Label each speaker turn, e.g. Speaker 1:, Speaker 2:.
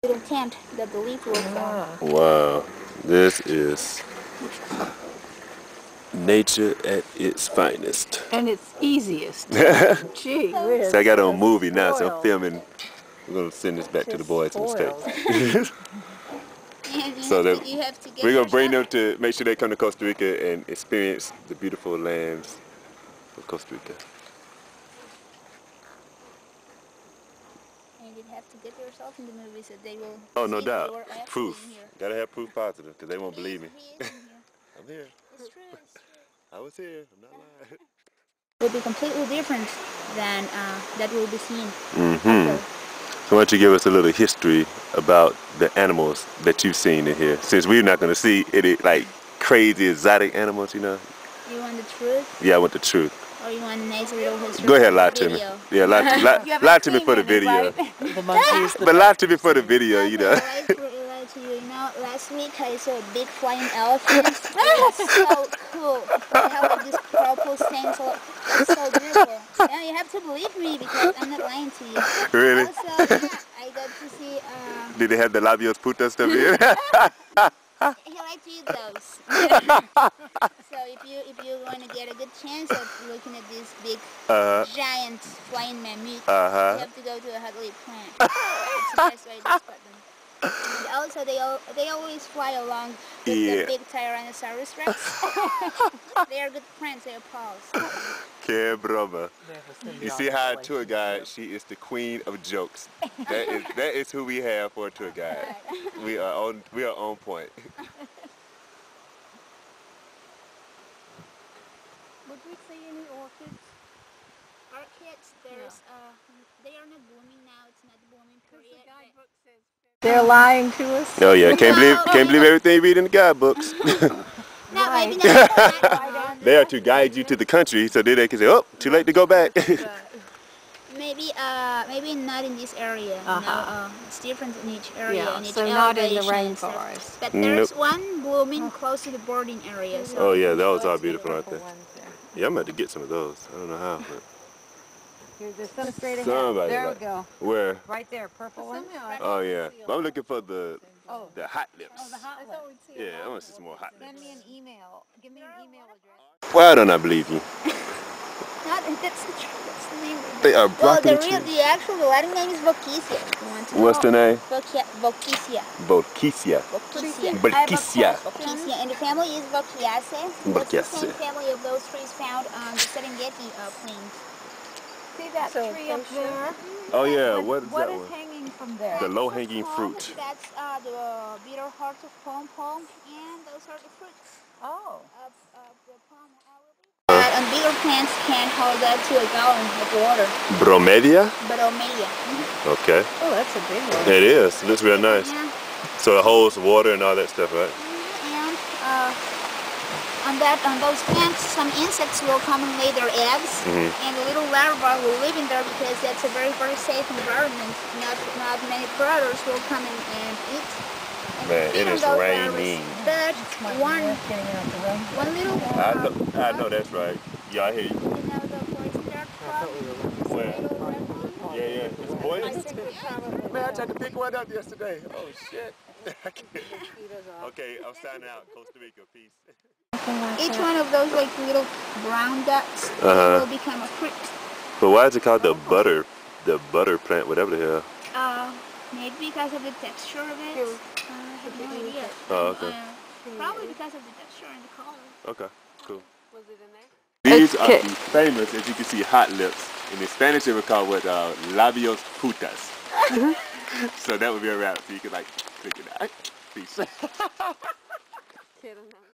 Speaker 1: Little tent that the leaf will form.
Speaker 2: Wow, this is nature at its finest.
Speaker 3: And it's easiest. Gee whiz.
Speaker 2: So I got it on movie now, so I'm filming. We're gonna send this back to the boys in the States. So that we're gonna bring them to make sure they come to Costa Rica and experience the beautiful lands of Costa Rica.
Speaker 1: And you'd have to get yourself in the movie so they will.
Speaker 2: Oh, no
Speaker 1: see
Speaker 2: doubt.
Speaker 1: Your
Speaker 2: Proof.
Speaker 1: Here.
Speaker 2: Gotta have proof positive, because they won't believe me. I'm here.
Speaker 1: It's true. It's true.
Speaker 2: I was here. I'm not lying.
Speaker 1: It will be completely different than that will be seen.
Speaker 2: So why don't you give us a little history about the animals that you've seen in here, since we're not going to see any like crazy exotic animals, you know?
Speaker 1: You want the truth?
Speaker 2: Yeah, I want the truth.
Speaker 1: Or you want a nice little history?
Speaker 2: Go ahead, lie to me. Yeah, lie to me for the video.
Speaker 3: The monkeys,
Speaker 2: But lie to me for the video, you know.
Speaker 1: I lied to you. You know, last week I saw a big flying elephant. It's so cool. They have like this purple stain, so it's so beautiful. Yeah, you have to believe me because I'm not lying to you.
Speaker 2: Really?
Speaker 1: Also, yeah, I got to see.
Speaker 2: Did they have the labios putas stuff here?
Speaker 1: He likes to eat those. So if you're going to get a good chance of looking at this big giant flying mammoth, you have to go to a Hadley plant. It's the best way to spot them. And also they always fly along with the big Tyrannosaurus Rex. They are good friends. They are pals.
Speaker 2: Que broma. You see how a tour guide, she is the queen of jokes. That is who we have for a tour guide. We are on point.
Speaker 1: Would we see any orchids? Orchids, they are not blooming now. It's not the blooming period.
Speaker 3: They're lying to us.
Speaker 2: Oh yeah, can't believe everything you read in the guidebooks.
Speaker 1: No, maybe not.
Speaker 2: They are to guide you to the country, so they can say, oh, too late to go back.
Speaker 1: Maybe not in this area. It's different in each area.
Speaker 3: Yeah,
Speaker 1: in each
Speaker 3: so not in the
Speaker 1: elevation.
Speaker 3: rainforest.
Speaker 1: But there's one blooming close to the boarding area. So
Speaker 2: Oh yeah, those are beautiful, aren't they? Yeah, I'm about to get some of those. I don't know how, but.
Speaker 3: There's some straight ahead.
Speaker 2: Somebody
Speaker 3: There we
Speaker 2: like-
Speaker 3: go.
Speaker 2: Where?
Speaker 3: Right there, purple one.
Speaker 2: Oh yeah. I'm looking for the hot lips.
Speaker 3: Oh, the hot lips.
Speaker 2: Yeah, I want to see some more hot
Speaker 3: Send
Speaker 2: lips.
Speaker 3: me an email. Give me an email address.
Speaker 2: Why don't I believe you?
Speaker 1: that's the truth. That's the name.
Speaker 2: They are
Speaker 1: Well,
Speaker 2: broccoli
Speaker 1: the actual Latin name is Boquisia. You want to know?
Speaker 2: What's the name?
Speaker 1: Boquisia.
Speaker 2: Boquisia.
Speaker 1: Boquisia.
Speaker 2: Boquisia.
Speaker 1: Boquisia. And the family is Boquiaceae. That's the same family of those trees found on the Serengeti plains.
Speaker 3: See that tree up there?
Speaker 2: Oh yeah, what is
Speaker 3: What
Speaker 2: that
Speaker 3: is
Speaker 2: one?
Speaker 3: hanging from there?
Speaker 2: The low-hanging fruit.
Speaker 1: That's the bitter heart of palm, and those are the fruits
Speaker 3: Oh.
Speaker 1: of the palm. And bigger plants can hold up to a gallon of water.
Speaker 2: Bromedia?
Speaker 1: Bromedia.
Speaker 2: Okay.
Speaker 3: Oh, that's a big one.
Speaker 2: It is. It looks real nice.
Speaker 1: Yeah.
Speaker 2: So it holds water and all that stuff, right?
Speaker 1: And on those plants, some insects will come and lay their eggs, and the little larvae will live in there because that's a very, very safe environment. Not many predators will come and eat. And
Speaker 2: Man, it is raining.
Speaker 1: But one little
Speaker 2: I know that's right. Yeah, I hear you.
Speaker 1: You know the poison dart frog?
Speaker 2: Where? Yeah. It's poison? Man, I tried to pick one up yesterday. Oh, shit. Okay, I'm signing out. Costa Rica, peace.
Speaker 1: Each one of those like little brown dots will become a fruit.
Speaker 2: But why is it called the butter plant, whatever the hell?
Speaker 1: Maybe because of the texture of it. I have no idea.
Speaker 2: Oh, okay.
Speaker 1: Probably because of the texture and the color.
Speaker 2: Okay, cool.
Speaker 3: Was it in there?
Speaker 2: These are the famous, as you can see, hot lips. In Spanish, they were called what? Labios putas. So that would be a wrap. So you could like click it out. Peace.